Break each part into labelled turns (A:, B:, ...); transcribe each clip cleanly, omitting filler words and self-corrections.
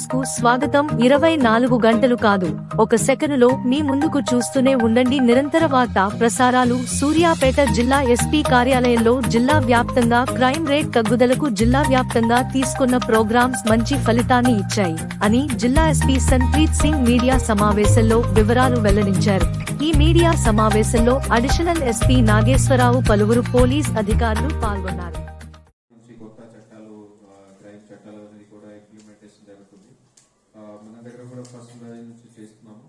A: News కు స్వాగతం. 24 గంటలు కాదు, ఒక సెకనులో మీ ముందుకు చూస్తూనే ఉండండి. నిరంతర వార్తా ప్రసారాలు. సూర్యాపేట జిల్లా ఎస్పీ కార్యాలయంలో జిల్లా వ్యాప్తంగా క్రైమ్ రేట్ తగ్గుదలకు జిల్లా వ్యాప్తంగా తీసుకున్న ప్రోగ్రామ్స్ మంచి ఫలితాన్ని ఇచ్చాయి అని జిల్లా ఎస్పీ సన్ప్రీత్ సింగ్ మీడియా సమావేశంలో వివరాలు వెల్లడించారు. ఈ మీడియా సమావేశంలో అడిషనల్ ఎస్పీ నాగేశ్వరరావు, పలువురు పోలీస్ అధికారులు పాల్గొన్నారు.
B: మన దగ్గర కూడా ఫస్ట్ నుంచి చేస్తున్నాము.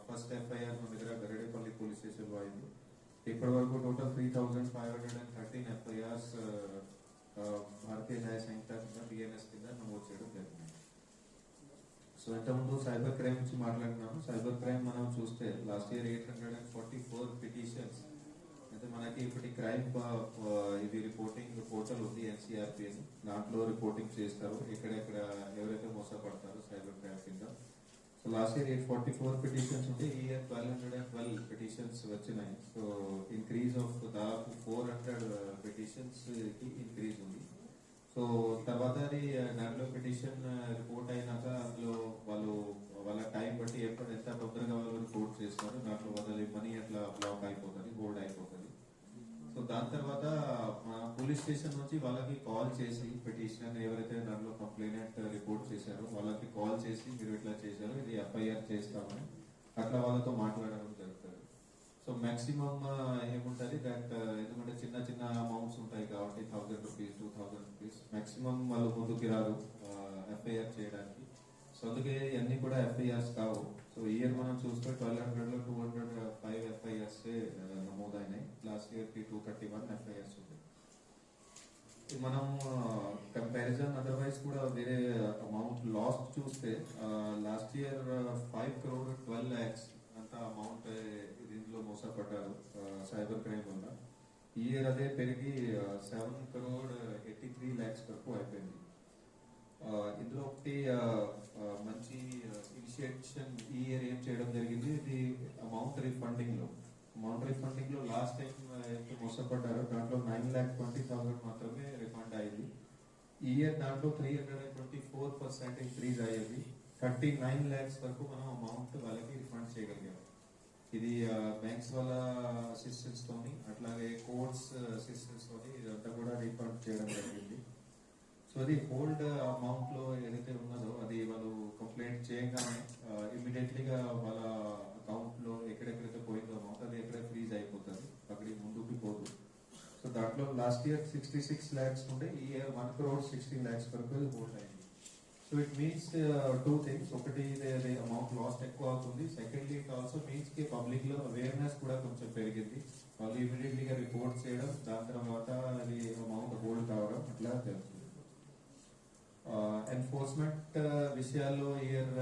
B: ఫస్ట్ ఎఫ్ఐఆర్ మన దగ్గర గరడేపల్లి పోలీస్ స్టేషన్ లో అయింది. ఇప్పటి వరకు టోటల్ 3513 ఎఫ్ఐఆర్స్ భారతీయ న్యాయ సంహిత కింద బిఎన్ఎస్ కింద నమోదు చేయడం జరిగింది. సో ఇంతకుముందు సైబర్ క్రైమ్ నుంచి మాట్లాడుతున్నాము. సైబర్ క్రైమ్ మనం చూస్తే లాస్ట్ ఇయర్ 844 పిటిషన్స్ అయితే మనకి ఇప్పటి క్రైమ్ ఇది రిపోర్టింగ్ పోర్టల్ ఉంది ఎన్సీఆర్పీ అని. దాంట్లో రిపోర్టింగ్ చేస్తారు ఎక్కడెక్కడ ఎవరైతే మోసపడతారో సైబర్ క్రైమ్ కింద. సో లాస్ట్ ఇయర్ 844 పిటిషన్స్ ఉంటే ఈ ఇయర్ 1212 పిటిషన్స్ వచ్చినాయి. సో ఇంక్రీజ్ ఆఫ్ దాదాపు 400 పిటిషన్స్ కి ఇంక్రీజ్ ఉంది. సో తర్వాత అది దాంట్లో పిటిషన్ రిపోర్ట్ అయినాక అందులో వాళ్ళ టైం బట్టి ఎంత తొందరగా వాళ్ళు రిపోర్ట్ చేస్తారు, దాంట్లో వాళ్ళ మనీ ఎట్లా బ్లాక్ అయిపోతుంది, హోల్డ్ అయిపోతుంది. సో దాని తర్వాత పోలీస్ స్టేషన్ నుంచి వాళ్ళకి కాల్ చేసి పిటిషన్ ఎవరైతే దాంట్లో కంప్లైంట్ రిపోర్ట్ చేశారో వాళ్ళకి కాల్ చేసి మీరు ఇట్లా చేశారు, ఇది ఎఫ్ఐఆర్ చేస్తామని అట్లా వాళ్ళతో మాట్లాడడం జరుగుతుంది. సో మాక్సిమం ఏముంటుంది దట్ ఎందుకంటే చిన్న చిన్న అమౌంట్స్ ఉంటాయి కాబట్టి 1000 రూపీస్ 2000 రూపీస్ మాక్సిమం వాళ్ళు ముందుకు రారు ఎఫ్ఐఆర్ చేయడానికి. సో అందుకే అన్ని కూడా ఎఫ్ఐఆర్స్ కావు. సో ఇయర్ మనం చూస్తే 1200 లో 205 ఎఫ్ఐఆర్స్ నమోదైనాయి. లాస్ట్ ఇయర్ కి 231 ఎఫ్ఐఆర్స్ ఉంది. మనం కంపారిజన్ అదర్వైజ్ కూడా వేరే అమౌంట్ లాస్ చూస్తే లాస్ట్ ఇయర్ 5 crore 12 lakhs అంత అమౌంట్ దీంట్లో మోసపడ్డారు సైబర్ క్రైమ్ వల్ల. ఈ ఇయర్ అదే పెరిగి 7 crore 83 lakhs వరకు అయిపోయింది. ఇందులో ఒకటి మంచి ఇనిషియేషన్ ఈ ఇయర్ ఏం చేయడం జరిగింది, ఇది అమౌంట్ రీఫండింగ్ లో లాస్ట్ టైం ఎంత మోసపడ్డారో దాంట్లో 9,20,000 మాత్రమే రిఫండ్ అయ్యింది. ఈ ఇయర్ దాంట్లో 324% ఇంక్రీజ్ అయ్యేది. 39 lakhs వరకు మనం అమౌంట్ వాళ్ళకి రిఫండ్ చేయగలిగాం. ఇది బ్యాంక్స్ వాళ్ళ అసిస్టెన్స్ తోని అట్లాగే కోర్ట్స్ అసిస్టెన్స్ తోని ఇదంతా కూడా రీఫండ్ చేయడం జరిగింది. సో అది హోల్డ్ అమౌంట్ లో ఏదైతే ఉన్నదో అది వాళ్ళు కంప్లైంట్ చేయగానే ఇమీడియట్లీగా వాళ్ళ అకౌంట్ లో ఎక్కడెక్కడైతే పోయిందో అమౌంట్ అది ఎక్కడ ఫ్రీజ్ అయిపోతుంది, అక్కడికి ముందుకు పోదు. సో దాంట్లో లాస్ట్ ఇయర్ 66 lakhs ఉంటే ఈ ఇయర్ 1 crore 16 lakhs వరకు హోల్డ్ అయింది. So it means 2 things. ఒకటి అమౌంట్ లాస్ట్ ఎక్కువ అవుతుంది. సెకండ్లీ ఇట్ ఆల్సో మీన్స్ కి పబ్లిక్ లో అవేర్నెస్ కూడా కొంచెం పెరిగింది. వాళ్ళు ఇమీడియట్లీగా రిపోర్ట్ చేయడం, దాని తర్వాత అది అమౌంట్ హోల్డ్ కావడం అట్లా జరుగుతుంది. ఎన్ఫోర్స్మెంట్ విషయాల్లో ఇయర్